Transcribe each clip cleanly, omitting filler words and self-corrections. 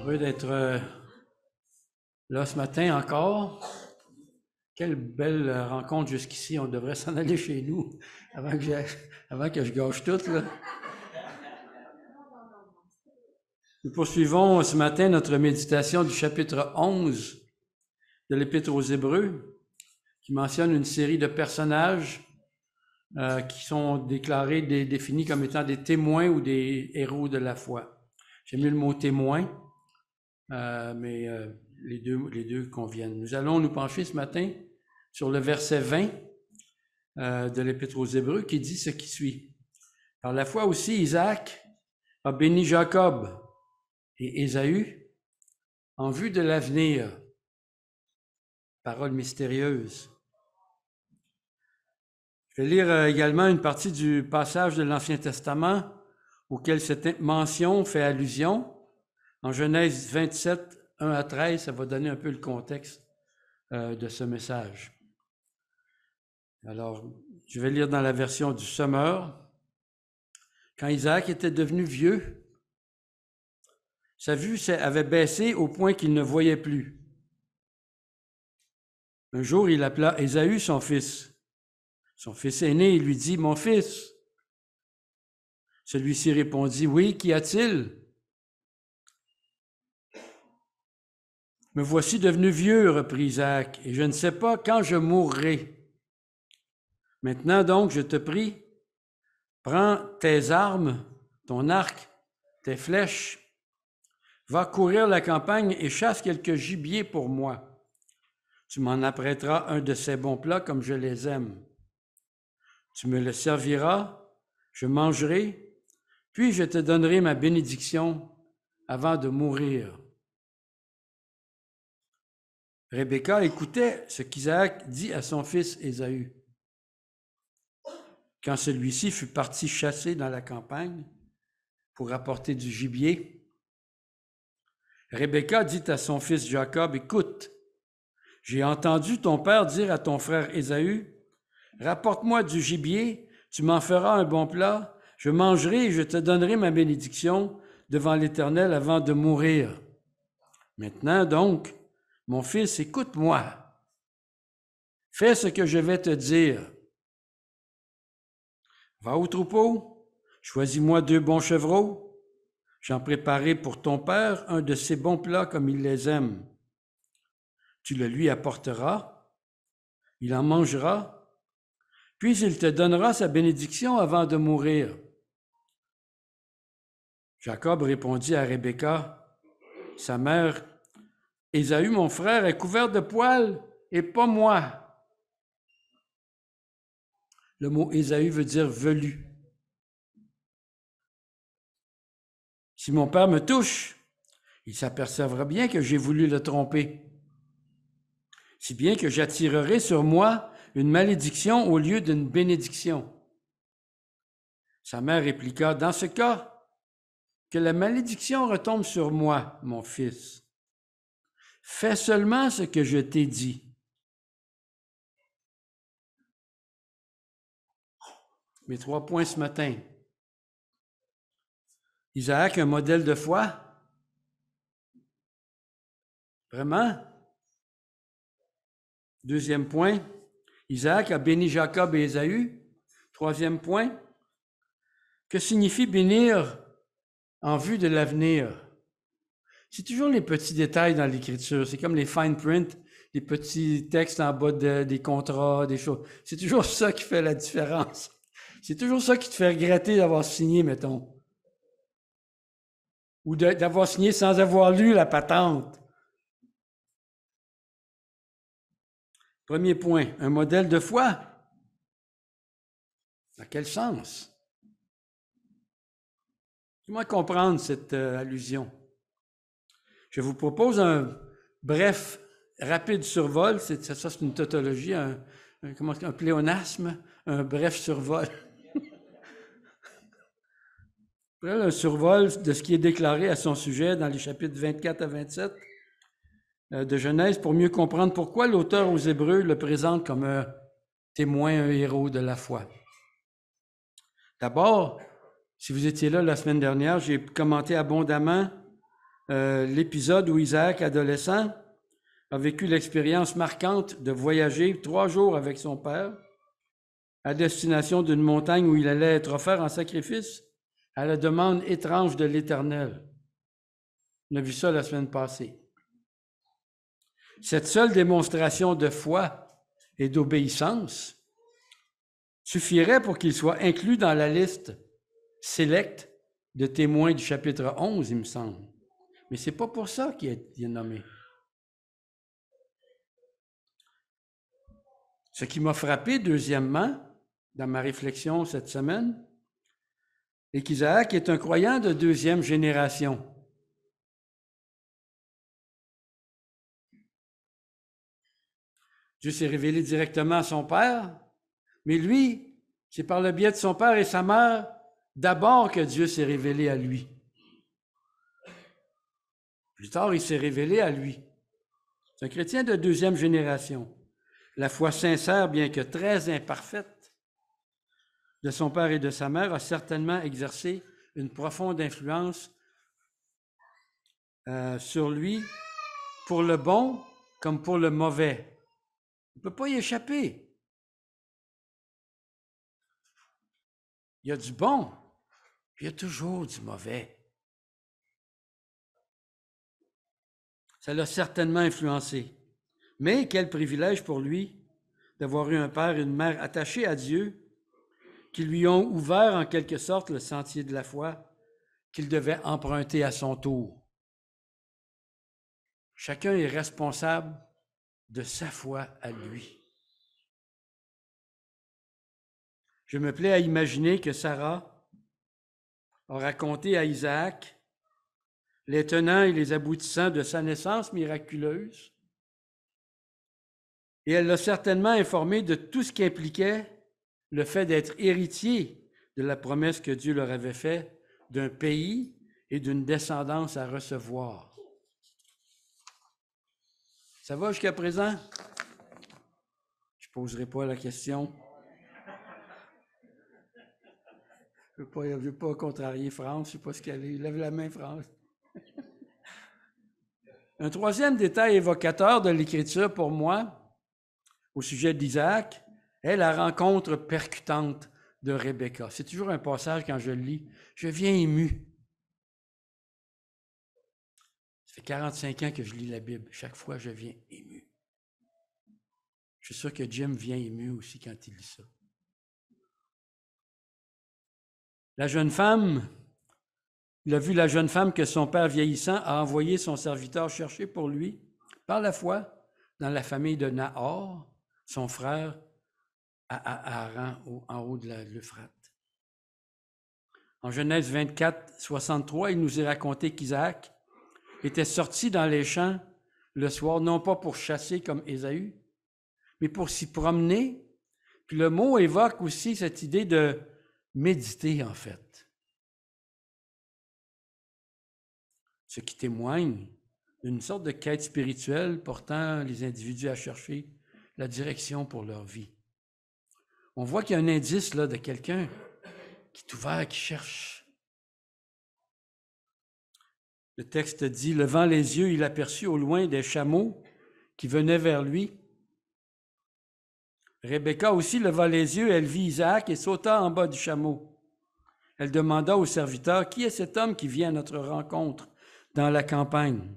Heureux d'être là ce matin encore. Quelle belle rencontre jusqu'ici. On devrait s'en aller chez nous avant que je gâche tout, là. Nous poursuivons ce matin notre méditation du chapitre 11 de l'Épître aux Hébreux, qui mentionne une série de personnages qui sont définis comme étant des témoins ou des héros de la foi. J'aime mieux le mot témoin, mais les deux conviennent. Nous allons nous pencher ce matin sur le verset 20 de l'Épître aux Hébreux qui dit ce qui suit. Par la foi aussi, Isaac a béni Jacob et Ésaü en vue de l'avenir. Parole mystérieuse. Je vais lire également une partie du passage de l'Ancien Testament auquel cette mention fait allusion. En Genèse 27, 1 à 13, ça va donner un peu le contexte de ce message. Alors, je vais lire dans la version du Sommeur. Quand Isaac était devenu vieux, sa vue avait baissé au point qu'il ne voyait plus. Un jour, il appela Ésaü, son fils. Son fils aîné, il lui dit, « Mon fils. » Celui-ci répondit, « Oui, qu'y a-t-il? » « Me voici devenu vieux, reprit Isaac, et je ne sais pas quand je mourrai. Maintenant donc, je te prie, prends tes armes, ton arc, tes flèches, va courir la campagne et chasse quelques gibiers pour moi. Tu m'en apprêteras un de ces bons plats comme je les aime. Tu me le serviras, je mangerai, puis je te donnerai ma bénédiction avant de mourir. » Rebecca écoutait ce qu'Isaac dit à son fils Ésaü. Quand celui-ci fut parti chasser dans la campagne pour apporter du gibier, Rebecca dit à son fils Jacob, « Écoute, j'ai entendu ton père dire à ton frère Ésaü, « Rapporte-moi du gibier, tu m'en feras un bon plat, je mangerai et je te donnerai ma bénédiction devant l'Éternel avant de mourir. Maintenant donc, mon fils, écoute-moi. Fais ce que je vais te dire. Va au troupeau, choisis-moi 2 bons chevreaux. J'en préparerai pour ton père un de ces bons plats comme il les aime. Tu le lui apporteras, il en mangera, puis il te donnera sa bénédiction avant de mourir. » Jacob répondit à Rebecca, sa mère, « Ésaü, mon frère, est couvert de poils, et pas moi. » Le mot Ésaü veut dire velu. Si mon père me touche, il s'apercevra bien que j'ai voulu le tromper, si bien que j'attirerai sur moi une malédiction au lieu d'une bénédiction. Sa mère répliqua, « Dans ce cas, que la malédiction retombe sur moi, mon fils. Fais seulement ce que je t'ai dit. » Mes 3 points ce matin. Isaac, un modèle de foi? Vraiment? 2e point, Isaac a béni Jacob et Ésaü. 3e point, que signifie bénir en vue de l'avenir? C'est toujours les petits détails dans l'Écriture. C'est comme les fine print, les petits textes en bas des contrats, des choses. C'est toujours ça qui fait la différence. C'est toujours ça qui te fait regretter d'avoir signé, mettons. Ou d'avoir signé sans avoir lu la patente. 1er point, un modèle de foi. Dans quel sens? Comment comprendre cette allusion? Je vous propose un bref, rapide survol. Ça, c'est une tautologie, un pléonasme, un bref survol. Un survol de ce qui est déclaré à son sujet dans les chapitres 24 à 27 de Genèse pour mieux comprendre pourquoi l'auteur aux Hébreux le présente comme un témoin, un héros de la foi. D'abord, si vous étiez là la semaine dernière, j'ai commenté abondamment l'épisode où Isaac, adolescent, a vécu l'expérience marquante de voyager 3 jours avec son père à destination d'une montagne où il allait être offert en sacrifice à la demande étrange de l'Éternel. On a vu ça la semaine passée. Cette seule démonstration de foi et d'obéissance suffirait pour qu'il soit inclus dans la liste sélecte de témoins du chapitre 11, il me semble. Mais ce n'est pas pour ça qu'il est nommé. Ce qui m'a frappé, deuxièmement, dans ma réflexion cette semaine, est qu'Isaac est un croyant de 2e génération. Dieu s'est révélé directement à son père, mais lui, c'est par le biais de son père et sa mère d'abord que Dieu s'est révélé à lui. Plus tard, il s'est révélé à lui. C'est un chrétien de 2e génération. La foi sincère, bien que très imparfaite, de son père et de sa mère a certainement exercé une profonde influence sur lui, pour le bon comme pour le mauvais. On ne peut pas y échapper. Il y a du bon, puis il y a toujours du mauvais. Ça l'a certainement influencé. Mais quel privilège pour lui d'avoir eu un père et une mère attachés à Dieu, qui lui ont ouvert en quelque sorte le sentier de la foi qu'il devait emprunter à son tour. Chacun est responsable de sa foi à lui. Je me plais à imaginer que Sarah a raconté à Isaac les tenants et les aboutissants de sa naissance miraculeuse, et elle l'a certainement informé de tout ce qui impliquait le fait d'être héritier de la promesse que Dieu leur avait faite d'un pays et d'une descendance à recevoir. Ça va jusqu'à présent? Je ne poserai pas la question. Je ne veux pas contrarier France, je ne sais pas ce qu'elle est. Lève la main, France. Un troisième détail évocateur de l'Écriture pour moi, au sujet d'Isaac, est la rencontre percutante de Rebecca. C'est toujours un passage, quand je le lis, je viens ému. Ça fait 45 ans que je lis la Bible. Chaque fois, je viens ému. Je suis sûr que Jim vient ému aussi quand il lit ça. La jeune femme, il a vu la jeune femme que son père vieillissant a envoyé son serviteur chercher pour lui, par la foi, dans la famille de Nahor, son frère, à Haran, en haut de l'Euphrate. En Genèse 24, 63, il nous est raconté qu'Isaac était sorti dans les champs le soir, non pas pour chasser comme Ésaü, mais pour s'y promener. Puis le mot évoque aussi cette idée de méditer, en fait. Ce qui témoigne d'une sorte de quête spirituelle portant les individus à chercher la direction pour leur vie. On voit qu'il y a un indice là de quelqu'un qui est ouvert, qui cherche. Le texte dit, levant les yeux, il aperçut au loin des chameaux qui venaient vers lui. Rebecca aussi leva les yeux, elle vit Isaac et sauta en bas du chameau. Elle demanda au serviteur, qui est cet homme qui vient à notre rencontre dans la campagne?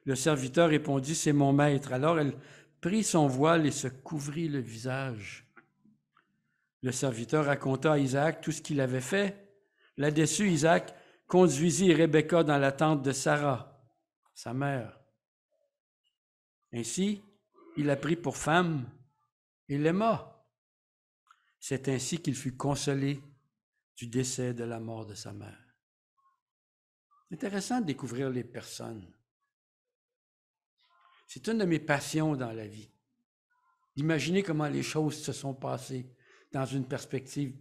Le serviteur répondit, c'est mon maître. Alors elle prit son voile et se couvrit le visage. Le serviteur raconta à Isaac tout ce qu'il avait fait. Là-dessus, Isaac conduisit Rebecca dans la tente de Sarah, sa mère. Ainsi, il la prit pour femme et l'aima. C'est ainsi qu'il fut consolé du décès de la mort de sa mère. Intéressant de découvrir les personnes. C'est une de mes passions dans la vie. D'imaginer comment les choses se sont passées dans une perspective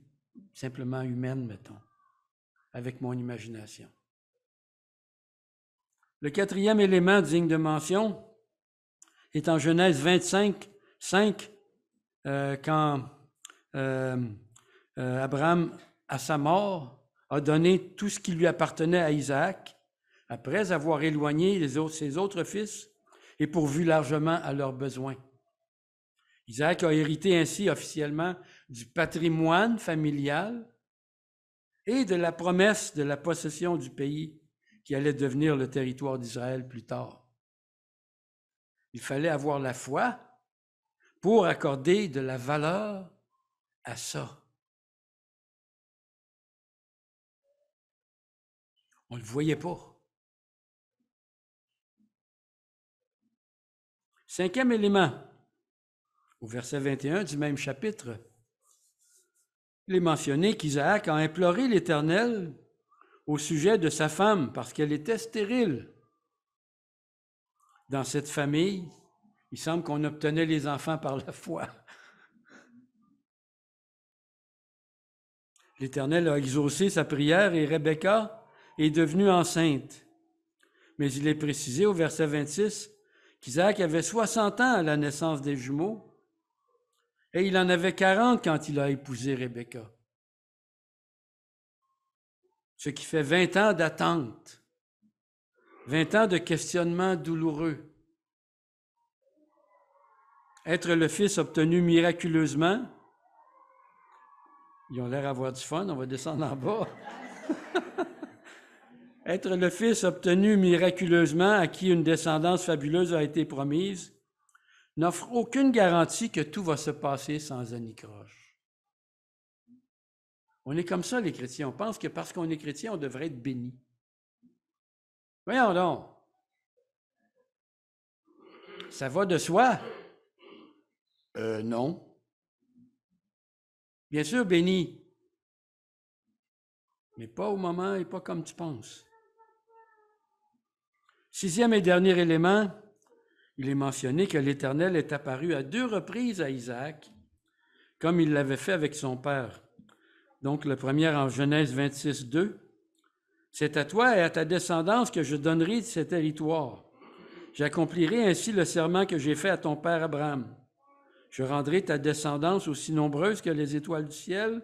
simplement humaine, mettons, avec mon imagination. Le quatrième élément digne de mention est en Genèse 25, 5, quand Abraham, à sa mort, a donné tout ce qui lui appartenait à Isaac après avoir éloigné ses autres fils et pourvu largement à leurs besoins. Isaac a hérité ainsi officiellement du patrimoine familial et de la promesse de la possession du pays qui allait devenir le territoire d'Israël plus tard. Il fallait avoir la foi pour accorder de la valeur à ça. On ne le voyait pas. Cinquième élément, au verset 21 du même chapitre, il est mentionné qu'Isaac a imploré l'Éternel au sujet de sa femme parce qu'elle était stérile. Dans cette famille, il semble qu'on obtenait les enfants par la foi. L'Éternel a exaucé sa prière et Rebecca est devenue enceinte. Mais il est précisé au verset 26 qu'Isaac avait 60 ans à la naissance des jumeaux et il en avait 40 quand il a épousé Rebecca. Ce qui fait 20 ans d'attente, 20 ans de questionnement douloureux. Être le fils obtenu miraculeusement, ils ont l'air d'avoir du fun, on va descendre en bas. Être le fils obtenu miraculeusement à qui une descendance fabuleuse a été promise n'offre aucune garantie que tout va se passer sans anicroche. On est comme ça, les chrétiens. On pense que parce qu'on est chrétien, on devrait être béni. Voyons donc. Ça va de soi? Non. Bien sûr, béni. Mais pas au moment et pas comme tu penses. Sixième et dernier élément, il est mentionné que l'Éternel est apparu à 2 reprises à Isaac, comme il l'avait fait avec son père. Donc, la première en Genèse 26, 2. « C'est à toi et à ta descendance que je donnerai ces territoires. J'accomplirai ainsi le serment que j'ai fait à ton père Abraham. Je rendrai ta descendance aussi nombreuse que les étoiles du ciel.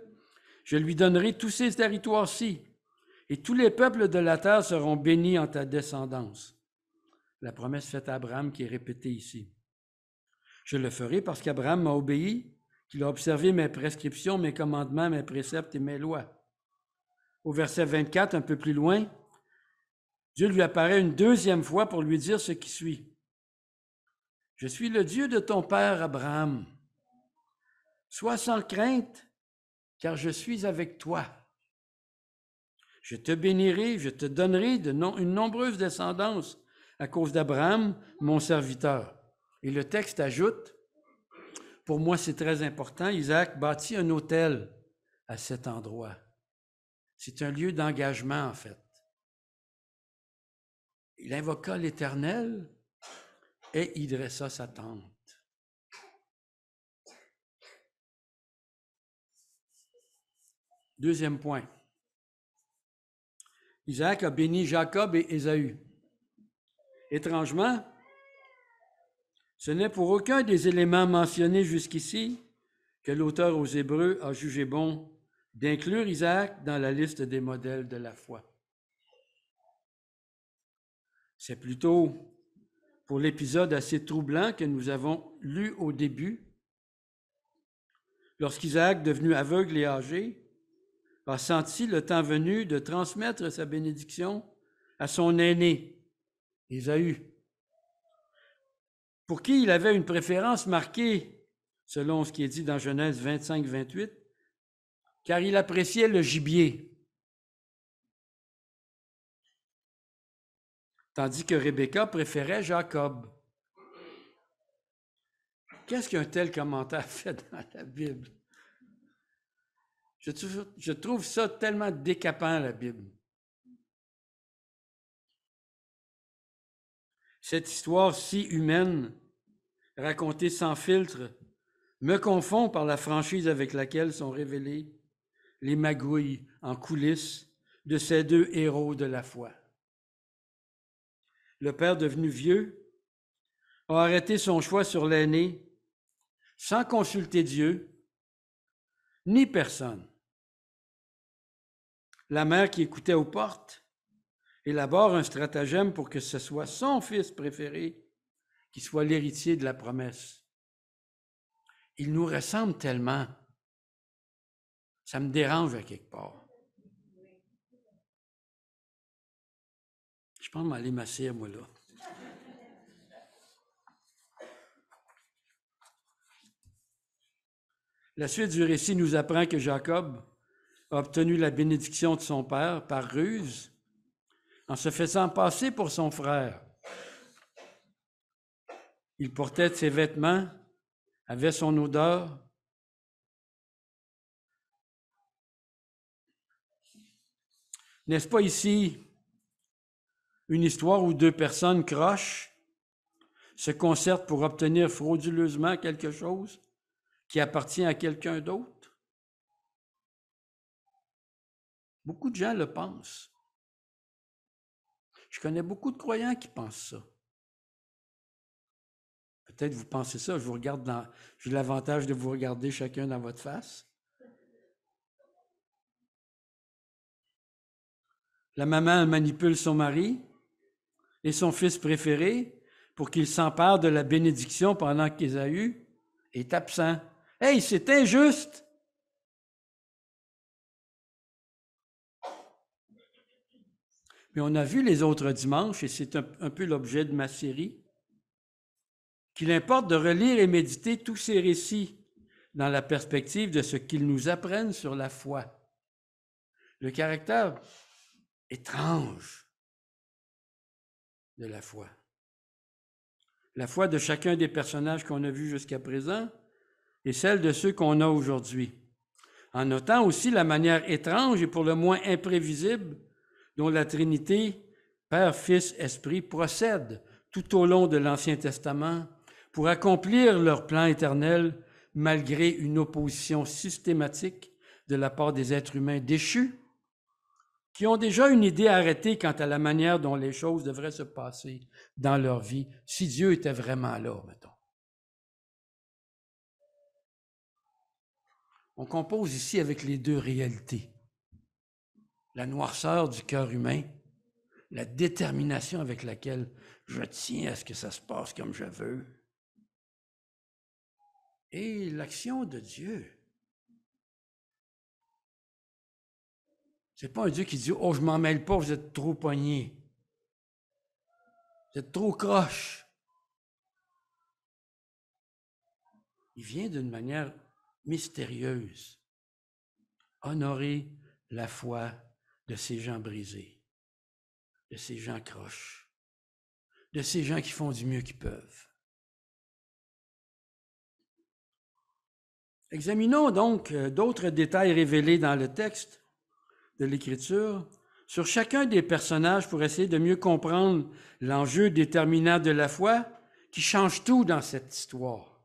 Je lui donnerai tous ces territoires-ci, et tous les peuples de la terre seront bénis en ta descendance. » La promesse faite à Abraham qui est répétée ici. Je le ferai parce qu'Abraham m'a obéi, qu'il a observé mes prescriptions, mes commandements, mes préceptes et mes lois. Au verset 24, un peu plus loin, Dieu lui apparaît une 2e fois pour lui dire ce qui suit. « Je suis le Dieu de ton père Abraham. Sois sans crainte, car je suis avec toi. Je te bénirai, je te donnerai une nombreuse descendance à cause d'Abraham, mon serviteur. » Et le texte ajoute, pour moi c'est très important, Isaac bâtit un autel à cet endroit. C'est un lieu d'engagement en fait. Il invoqua l'Éternel et il dressa sa tente. Deuxième point. Isaac a béni Jacob et Ésaü. Étrangement, ce n'est pour aucun des éléments mentionnés jusqu'ici que l'auteur aux Hébreux a jugé bon d'inclure Isaac dans la liste des modèles de la foi. C'est plutôt pour l'épisode assez troublant que nous avons lu au début, lorsqu'Isaac, devenu aveugle et âgé, a senti le temps venu de transmettre sa bénédiction à son aîné, Ésaü, pour qui il avait une préférence marquée, selon ce qui est dit dans Genèse 25-28, car il appréciait le gibier, tandis que Rebecca préférait Jacob. Qu'est-ce qu'un tel commentaire fait dans la Bible? Je trouve ça tellement décapant, la Bible. Cette histoire si humaine, racontée sans filtre, me confond par la franchise avec laquelle sont révélées les magouilles en coulisses de ces 2 héros de la foi. Le père devenu vieux a arrêté son choix sur l'aîné sans consulter Dieu ni personne. La mère qui écoutait aux portes élabore un stratagème pour que ce soit son fils préféré qui soit l'héritier de la promesse. Il nous ressemble tellement. Ça me dérange à quelque part. Je pense m'aller m'asseoir, moi, là. La suite du récit nous apprend que Jacob a obtenu la bénédiction de son père par ruse, en se faisant passer pour son frère. Il portait ses vêtements, avait son odeur. N'est-ce pas ici une histoire où deux personnes croches se concertent pour obtenir frauduleusement quelque chose qui appartient à quelqu'un d'autre? Beaucoup de gens le pensent. Je connais beaucoup de croyants qui pensent ça. Peut-être vous pensez ça, j'ai l'avantage de vous regarder chacun dans votre face. La maman manipule son mari et son fils préféré pour qu'il s'empare de la bénédiction pendant qu'Ésaü est absent. Hey, c'est injuste! Mais on a vu les autres dimanches, et c'est un peu l'objet de ma série, qu'il importe de relire et méditer tous ces récits dans la perspective de ce qu'ils nous apprennent sur la foi. Le caractère étrange de la foi. La foi de chacun des personnages qu'on a vus jusqu'à présent et celle de ceux qu'on a aujourd'hui. En notant aussi la manière étrange et pour le moins imprévisible dont la Trinité, Père, Fils, Esprit, procède tout au long de l'Ancien Testament pour accomplir leur plan éternel malgré une opposition systématique de la part des êtres humains déchus qui ont déjà une idée arrêtée quant à la manière dont les choses devraient se passer dans leur vie, si Dieu était vraiment là, mettons. On compose ici avec les deux réalités. La noirceur du cœur humain, la détermination avec laquelle je tiens à ce que ça se passe comme je veux, et l'action de Dieu. C'est pas un Dieu qui dit « Oh, je m'en mêle pas, vous êtes trop poignés. Vous êtes trop croche. » Il vient d'une manière mystérieuse honorer la foi de ces gens brisés, de ces gens croches, de ces gens qui font du mieux qu'ils peuvent. Examinons donc d'autres détails révélés dans le texte de l'Écriture sur chacun des personnages pour essayer de mieux comprendre l'enjeu déterminant de la foi qui change tout dans cette histoire.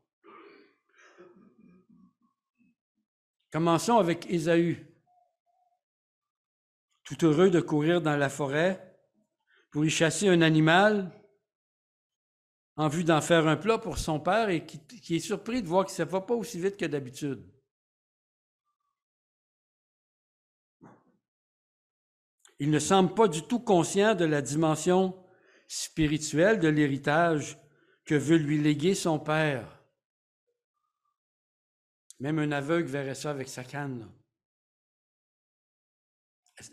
Commençons avec Ésaü, tout heureux de courir dans la forêt pour y chasser un animal en vue d'en faire un plat pour son père et qui est surpris de voir que ça ne va pas aussi vite que d'habitude. Il ne semble pas du tout conscient de la dimension spirituelle de l'héritage que veut lui léguer son père. Même un aveugle verrait ça avec sa canne. Là.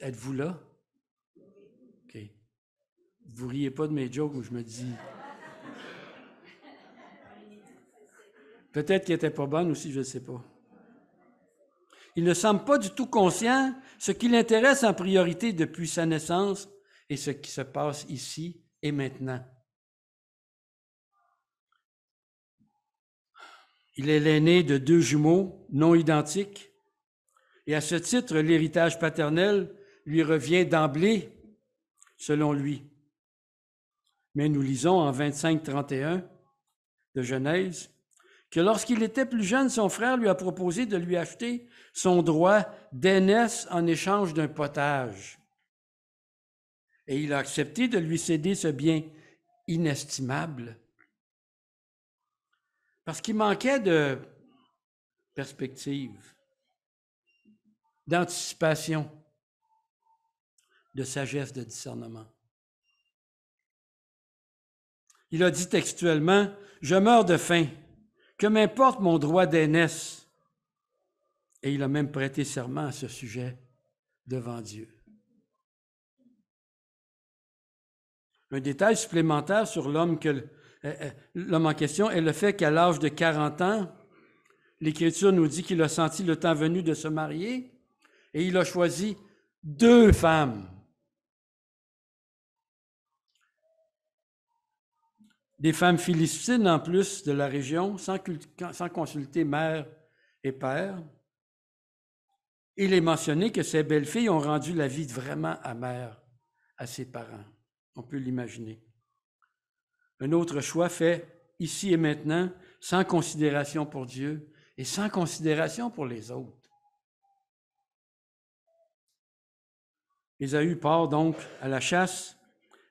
Êtes-vous là? OK. Vous riez pas de mes jokes où je me dis... Peut-être qu'elle n'était pas bonne aussi, je ne sais pas. Il ne semble pas du tout conscient ce qui l'intéresse en priorité depuis sa naissance et ce qui se passe ici et maintenant. Il est l'aîné de deux jumeaux non identiques et à ce titre, l'héritage paternel lui revient d'emblée, selon lui. Mais nous lisons en 25-31 de Genèse que lorsqu'il était plus jeune, son frère lui a proposé de lui acheter son droit d'aînesse en échange d'un potage. Et il a accepté de lui céder ce bien inestimable parce qu'il manquait de perspective, d'anticipation, de sagesse, de discernement. Il a dit textuellement, « Je meurs de faim, que m'importe mon droit d'aînesse. » Et il a même prêté serment à ce sujet devant Dieu. Un détail supplémentaire sur l'homme en question est le fait qu'à l'âge de 40 ans, l'Écriture nous dit qu'il a senti le temps venu de se marier et il a choisi 2 femmes. Des femmes philistines en plus de la région, sans consulter mère et père. Il est mentionné que ces belles filles ont rendu la vie vraiment amère à ses parents. On peut l'imaginer. Un autre choix fait ici et maintenant, sans considération pour Dieu et sans considération pour les autres. Ésaü part donc à la chasse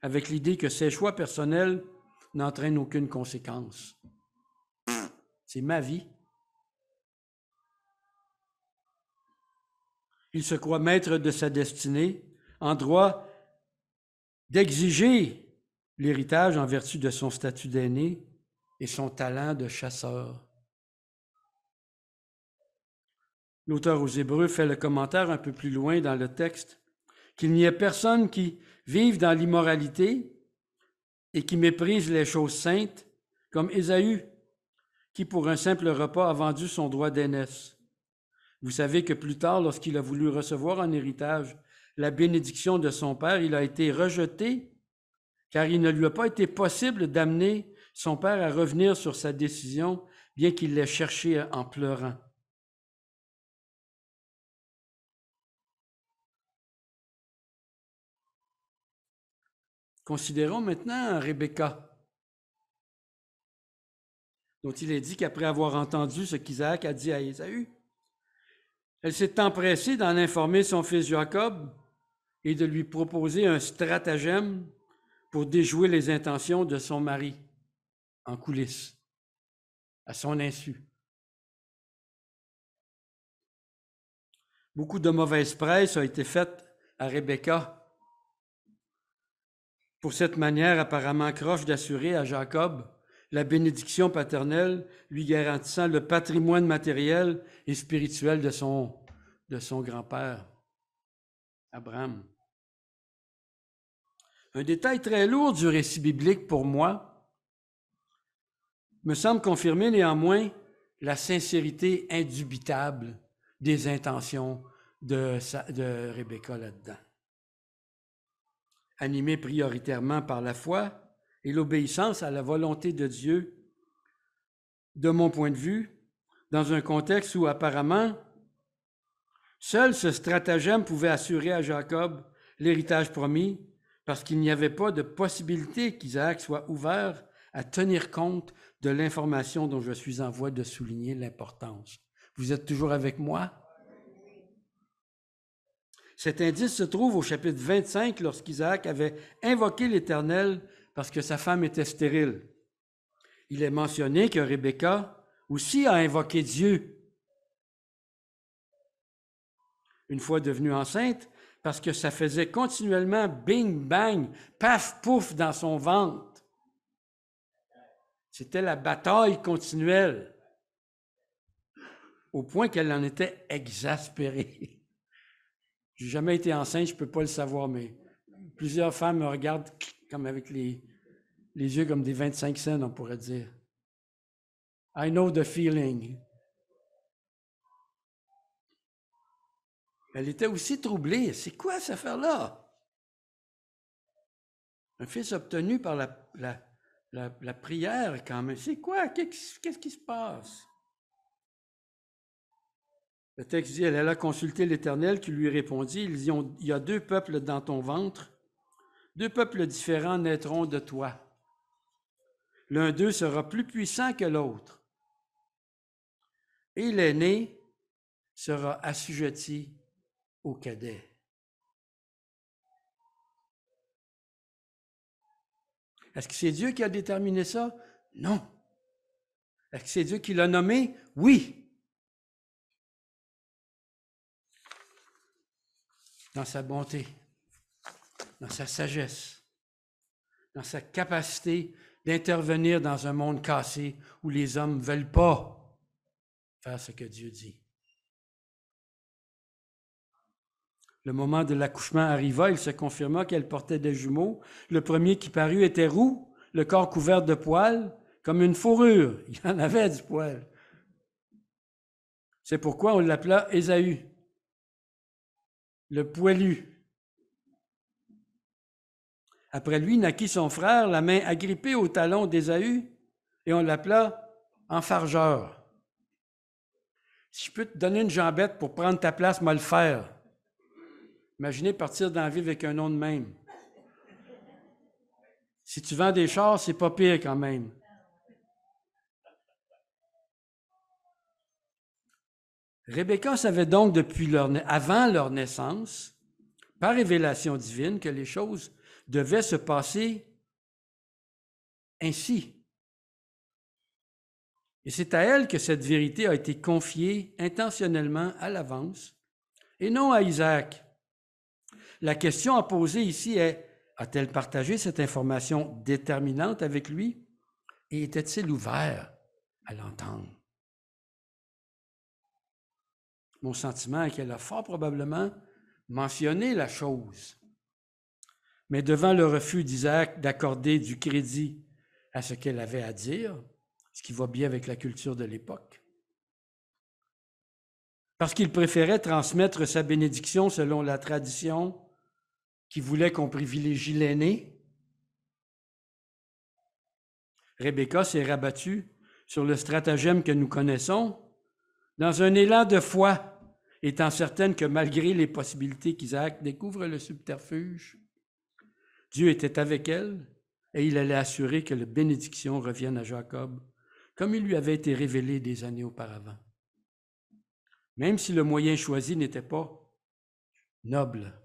avec l'idée que ses choix personnels n'entraînent aucune conséquence. C'est ma vie. Il se croit maître de sa destinée, en droit d'exiger l'héritage en vertu de son statut d'aîné et son talent de chasseur. L'auteur aux Hébreux fait le commentaire un peu plus loin dans le texte qu'il n'y ait personne qui vive dans l'immoralité et qui méprise les choses saintes, comme Ésaü, qui pour un simple repas a vendu son droit d'aînesse. Vous savez que plus tard, lorsqu'il a voulu recevoir en héritage la bénédiction de son père, il a été rejeté, car il ne lui a pas été possible d'amener son père à revenir sur sa décision, bien qu'il l'ait cherché en pleurant. Considérons maintenant Rebecca, dont il est dit qu'après avoir entendu ce qu'Isaac a dit à Ésaü, elle s'est empressée d'en informer son fils Jacob et de lui proposer un stratagème pour déjouer les intentions de son mari en coulisses, à son insu. Beaucoup de mauvaise presse a été faite à Rebecca pour cette manière apparemment croche d'assurer à Jacob la bénédiction paternelle, lui garantissant le patrimoine matériel et spirituel de son grand-père, Abraham. Un détail très lourd du récit biblique pour moi me semble confirmer néanmoins la sincérité indubitable des intentions de Rebecca là-dedans. Animée prioritairement par la foi et l'obéissance à la volonté de Dieu, de mon point de vue, dans un contexte où apparemment seul ce stratagème pouvait assurer à Jacob l'héritage promis, parce qu'il n'y avait pas de possibilité qu'Isaac soit ouvert à tenir compte de l'information dont je suis en voie de souligner l'importance. Vous êtes toujours avec moi? Cet indice se trouve au chapitre 25 lorsqu'Isaac avait invoqué l'Éternel parce que sa femme était stérile. Il est mentionné que Rebecca aussi a invoqué Dieu. Une fois devenue enceinte, parce que ça faisait continuellement bing, bang, paf, pouf dans son ventre. C'était la bataille continuelle, au point qu'elle en était exaspérée. Je n'ai jamais été enceinte, je ne peux pas le savoir, mais plusieurs femmes me regardent comme avec les yeux comme des 25 cents, on pourrait dire. I know the feeling. Elle était aussi troublée. C'est quoi cette affaire-là? Un fils obtenu par la prière quand même. C'est quoi? Qu'est-ce qui se passe? Le texte dit, elle alla consulter l'Éternel qui lui répondit, il y a 2 peuples dans ton ventre, 2 peuples différents naîtront de toi. L'un d'eux sera plus puissant que l'autre. Et l'aîné sera assujetti au cadet. Est-ce que c'est Dieu qui a déterminé ça? Non. Est-ce que c'est Dieu qui l'a nommé? Oui. Dans sa bonté, dans sa sagesse, dans sa capacité d'intervenir dans un monde cassé où les hommes ne veulent pas faire ce que Dieu dit. Le moment de l'accouchement arriva, il se confirma qu'elle portait des jumeaux. Le premier qui parut était roux, le corps couvert de poils, comme une fourrure. Il en avait du poil. C'est pourquoi on l'appela Ésaü, le poilu. Après lui naquit son frère, la main agrippée au talon d'Ésaü, et on l'appela Enfargeur. Si je peux te donner une jambette pour prendre ta place, moi le faire. Imaginez partir dans la vie avec un nom de même. Si tu vends des chars, c'est pas pire quand même. Rebecca savait donc avant leur naissance, par révélation divine, que les choses devaient se passer ainsi. Et c'est à elle que cette vérité a été confiée intentionnellement à l'avance, et non à Isaac. La question à poser ici est, a-t-elle partagé cette information déterminante avec lui, et était-il ouvert à l'entendre? Mon sentiment est qu'elle a fort probablement mentionné la chose. Mais devant le refus d'Isaac d'accorder du crédit à ce qu'elle avait à dire, ce qui va bien avec la culture de l'époque, parce qu'il préférait transmettre sa bénédiction selon la tradition qui voulait qu'on privilégie l'aîné, Rebecca s'est rabattue sur le stratagème que nous connaissons dans un élan de foi, étant certaine que malgré les possibilités qu'Isaac découvre le subterfuge, Dieu était avec elle et il allait assurer que la bénédiction revienne à Jacob, comme il lui avait été révélé des années auparavant. Même si le moyen choisi n'était pas noble.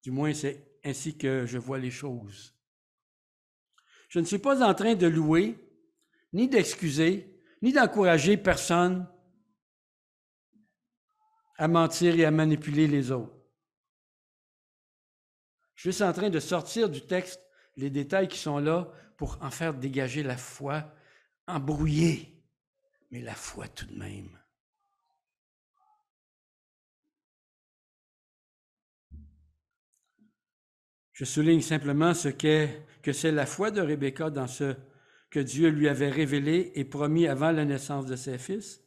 Du moins, c'est ainsi que je vois les choses. Je ne suis pas en train de louer, ni d'excuser, ni d'encourager personne à mentir et à manipuler les autres. Je suis en train de sortir du texte les détails qui sont là pour en faire dégager la foi embrouillée, mais la foi tout de même. Je souligne simplement que c'est la foi de Rebecca dans ce que Dieu lui avait révélé et promis avant la naissance de ses fils,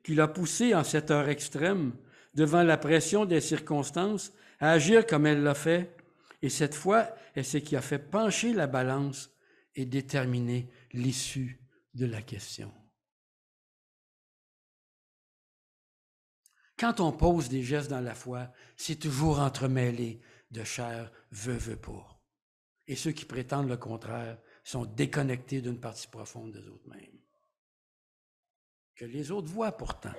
qui l'a poussé en cette heure extrême, devant la pression des circonstances, à agir comme elle l'a fait. Et cette foi est ce qui a fait pencher la balance et déterminer l'issue de la question. Quand on pose des gestes dans la foi, c'est toujours entremêlé de chair, veut pas. Et ceux qui prétendent le contraire sont déconnectés d'une partie profonde des autres mêmes. Que les autres voient pourtant.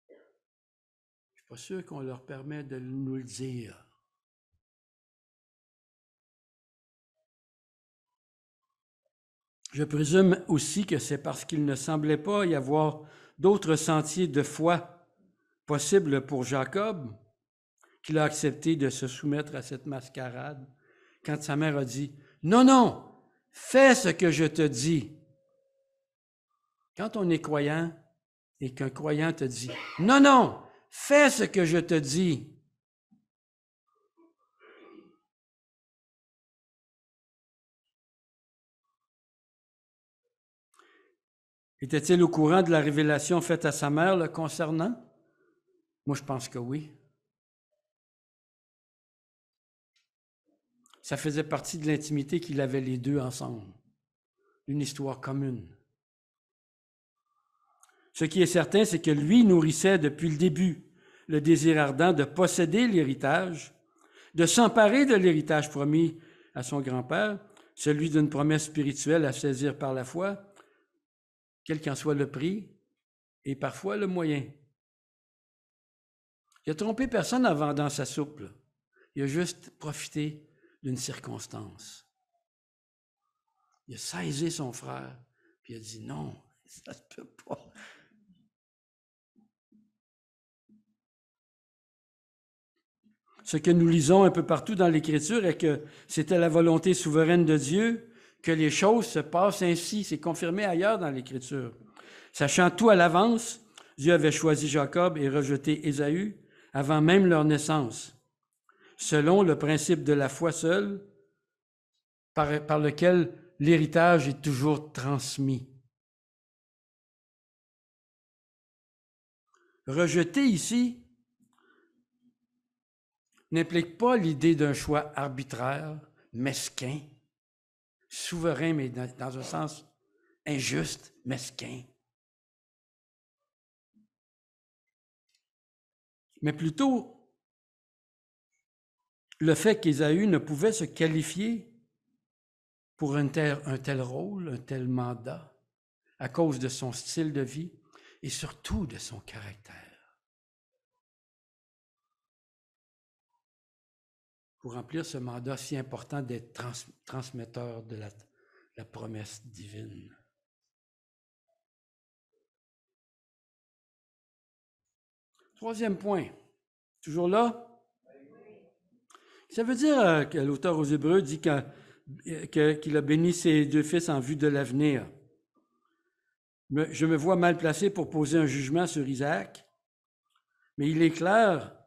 Je ne suis pas sûr qu'on leur permet de nous le dire. Je présume aussi que c'est parce qu'il ne semblait pas y avoir d'autres sentiers de foi possibles pour Jacob qu'il a accepté de se soumettre à cette mascarade quand sa mère a dit « Non, non, fais ce que je te dis ». Quand on est croyant et qu'un croyant te dit « Non, non, fais ce que je te dis », était-il au courant de la révélation faite à sa mère le concernant? Moi, je pense que oui. Ça faisait partie de l'intimité qu'ils avaient les deux ensemble, une histoire commune. Ce qui est certain, c'est que lui nourrissait depuis le début le désir ardent de posséder l'héritage, de s'emparer de l'héritage promis à son grand-père, celui d'une promesse spirituelle à saisir par la foi, quel qu'en soit le prix et parfois le moyen. Il n'a trompé personne en vendant sa soupe. Là. Il a juste profité d'une circonstance. Il a saisi son frère, puis il a dit non, ça ne se peut pas. Ce que nous lisons un peu partout dans l'Écriture est que c'était la volonté souveraine de Dieu que les choses se passent ainsi. C'est confirmé ailleurs dans l'Écriture. Sachant tout à l'avance, Dieu avait choisi Jacob et rejeté Ésaü avant même leur naissance, selon le principe de la foi seule, par lequel l'héritage est toujours transmis. Rejeter ici n'implique pas l'idée d'un choix arbitraire, mesquin, souverain, mais dans un sens injuste, mesquin. Mais plutôt le fait qu'Ésaü ne pouvait se qualifier pour un tel rôle, un tel mandat, à cause de son style de vie et surtout de son caractère. Pour remplir ce mandat si important d'être transmetteur de la promesse divine. Troisième point, toujours là? Ça veut dire que l'auteur aux Hébreux dit qu'il a béni ses deux fils en vue de l'avenir. Je me vois mal placé pour poser un jugement sur Isaac, mais il est clair,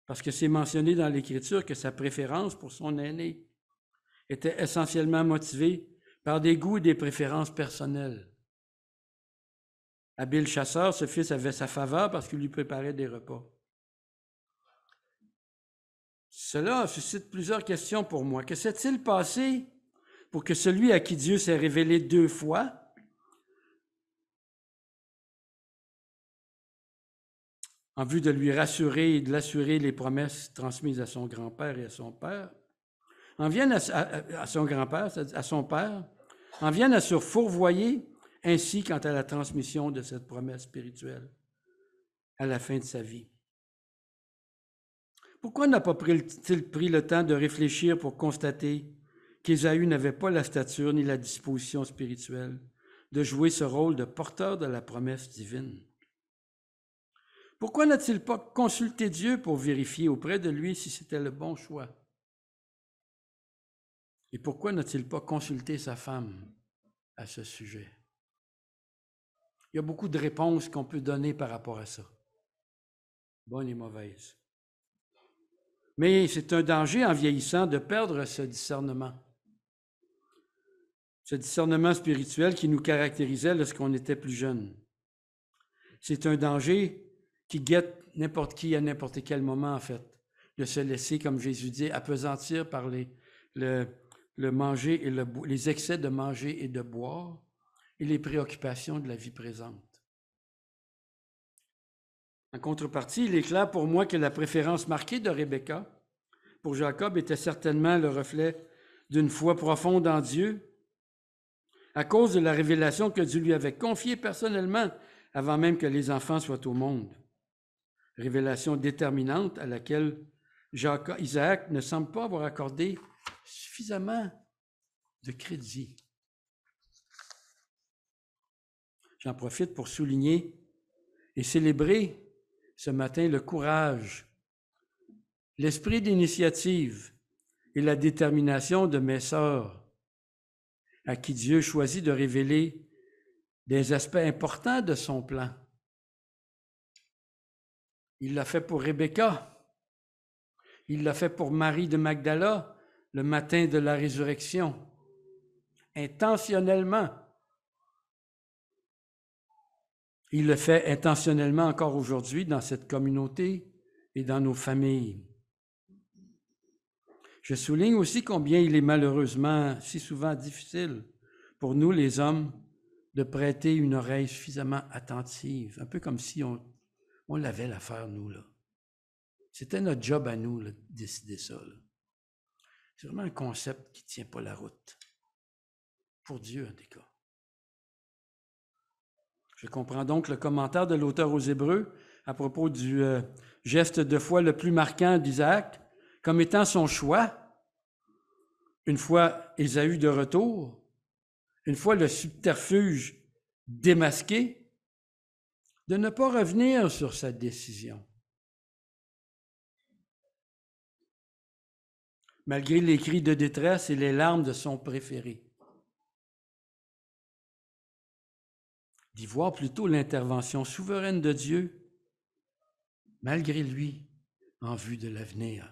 parce que c'est mentionné dans l'Écriture, que sa préférence pour son aîné était essentiellement motivée par des goûts et des préférences personnelles. Habile chasseur, ce fils avait sa faveur parce qu'il lui préparait des repas. Cela suscite plusieurs questions pour moi. Que s'est-il passé pour que celui à qui Dieu s'est révélé 2 fois en vue de lui rassurer et de l'assurer les promesses transmises à son grand-père et à son père, en viennent à son grand-père, à son père, en viennent à se fourvoyer ainsi quant à la transmission de cette promesse spirituelle à la fin de sa vie. Pourquoi n'a pas t-il pris le temps de réfléchir pour constater qu'Ésaü n'avait pas la stature ni la disposition spirituelle de jouer ce rôle de porteur de la promesse divine? Pourquoi n'a-t-il pas consulté Dieu pour vérifier auprès de lui si c'était le bon choix? Et pourquoi n'a-t-il pas consulté sa femme à ce sujet? Il y a beaucoup de réponses qu'on peut donner par rapport à ça, bonnes et mauvaises. Mais c'est un danger en vieillissant de perdre ce discernement spirituel qui nous caractérisait lorsqu'on était plus jeune. C'est un danger qui guette n'importe qui à n'importe quel moment, en fait, de se laisser, comme Jésus dit, appesantir par le manger et les excès de manger et de boire et les préoccupations de la vie présente. En contrepartie, il est clair pour moi que la préférence marquée de Rebecca pour Jacob était certainement le reflet d'une foi profonde en Dieu, à cause de la révélation que Dieu lui avait confiée personnellement avant même que les enfants soient au monde. Révélation déterminante à laquelle Isaac ne semble pas avoir accordé suffisamment de crédit. J'en profite pour souligner et célébrer ce matin le courage, l'esprit d'initiative et la détermination de mes sœurs, à qui Dieu choisit de révéler des aspects importants de son plan. Il l'a fait pour Rebecca, il l'a fait pour Marie de Magdala le matin de la résurrection, intentionnellement. Il le fait intentionnellement encore aujourd'hui dans cette communauté et dans nos familles. Je souligne aussi combien il est malheureusement si souvent difficile pour nous, les hommes, de prêter une oreille suffisamment attentive, un peu comme si on l'avait l'affaire, nous, là. C'était notre job à nous, là, de décider ça, là. C'est vraiment un concept qui ne tient pas la route. Pour Dieu, en tout cas. Je comprends donc le commentaire de l'auteur aux Hébreux à propos du geste de foi le plus marquant d'Isaac comme étant son choix, une fois Ésaü de retour, une fois le subterfuge démasqué, de ne pas revenir sur sa décision. Malgré les cris de détresse et les larmes de son préféré. d'y voir plutôt l'intervention souveraine de Dieu, malgré lui, en vue de l'avenir.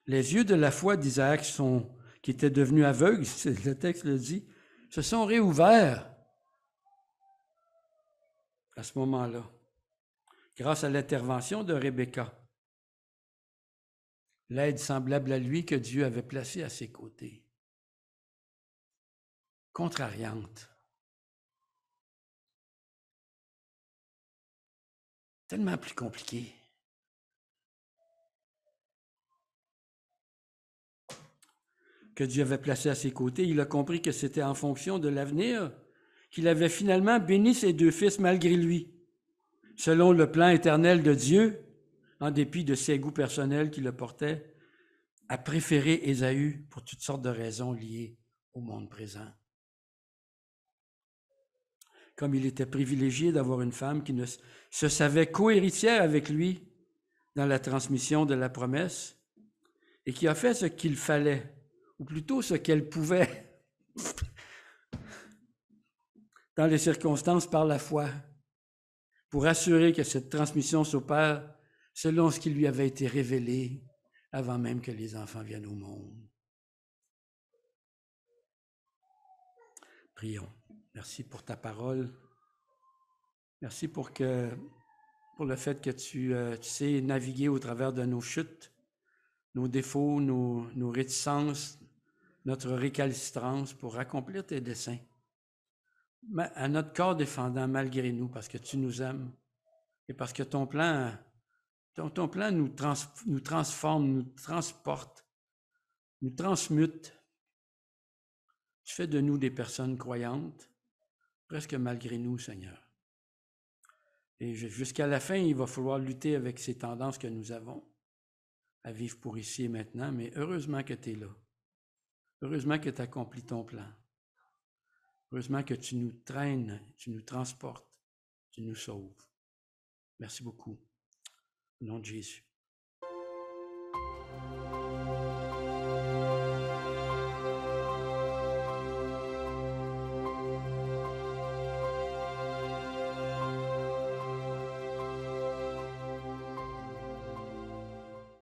Les yeux de la foi d'Isaac qui étaient devenus aveugles, le texte le dit, se sont réouverts à ce moment-là, grâce à l'intervention de Rebecca, l'aide semblable à lui que Dieu avait placée à ses côtés. Contrariante. Tellement plus compliqué. Que Dieu avait placé à ses côtés, il a compris que c'était en fonction de l'avenir qu'il avait finalement béni ses deux fils malgré lui, selon le plan éternel de Dieu, en dépit de ses goûts personnels qui le portaient à préférer Ésaü pour toutes sortes de raisons liées au monde présent. Comme il était privilégié d'avoir une femme qui se savait cohéritière avec lui dans la transmission de la promesse et qui a fait ce qu'il fallait, ou plutôt ce qu'elle pouvait, dans les circonstances par la foi, pour assurer que cette transmission s'opère selon ce qui lui avait été révélé avant même que les enfants viennent au monde. Prions. Merci pour ta parole. Merci pour le fait que tu sais naviguer au travers de nos chutes, nos défauts, nos réticences, notre récalcitrance pour accomplir tes desseins. À notre corps défendant malgré nous, parce que tu nous aimes et parce que ton plan nous transforme, nous transporte, nous transmute. Tu fais de nous des personnes croyantes, presque malgré nous, Seigneur. Et jusqu'à la fin, il va falloir lutter avec ces tendances que nous avons à vivre pour ici et maintenant, mais heureusement que tu es là. Heureusement que tu accomplis ton plan. Heureusement que tu nous traînes, tu nous transportes, tu nous sauves. Merci beaucoup. Au nom de Jésus.